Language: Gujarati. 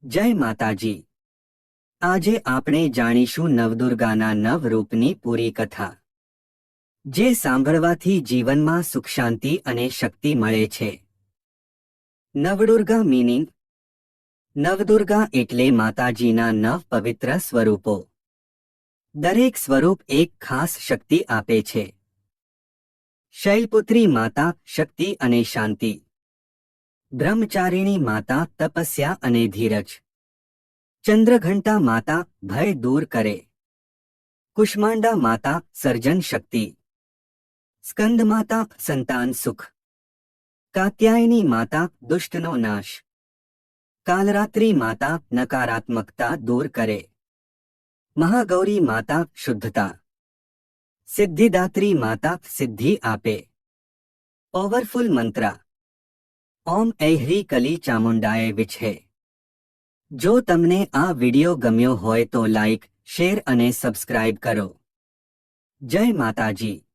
જય માતાજી। આજે આપણે જાણીશું નવદુર્ગાના નવ રૂપની પૂરી કથા, જે સાંભળવાથી જીવનમાં સુખ શાંતિ અને શક્તિ મળે છે। નવદુર્ગા મીનિંગ। નવદુર્ગા એટલે માતાજીના નવ પવિત્ર સ્વરૂપો। દરેક સ્વરૂપ એક ખાસ શક્તિ આપે છે। શૈલપુત્રી માતા શક્તિ અને શાંતિ, બ્રહ્મચારિણી માતા તપસ્યા અને ધીરજ, ચંદ્રઘંટા માતા ભય દૂર કરે, કુષ્માંડા માતા સર્જન શક્તિ, સ્કંદ માતા સંતાન સુખ, કાત્યાયની માતા દુષ્ટનો નાશ, કાલરાત્રી માતા નકારાત્મકતા દૂર કરે, મહાગૌરી માતા શુદ્ધતા, સિદ્ધિદાત્રી માતા સિદ્ધિ આપે। પાવરફુલ મંત્ર। ઓમ ऐह्री कली चामुंडाए विछे। જો તમને આ વિડિયો ગમ્યો હોય તો લાઈક, શેર અને સબસ્ક્રાઇબ કરો। જય માતાજી।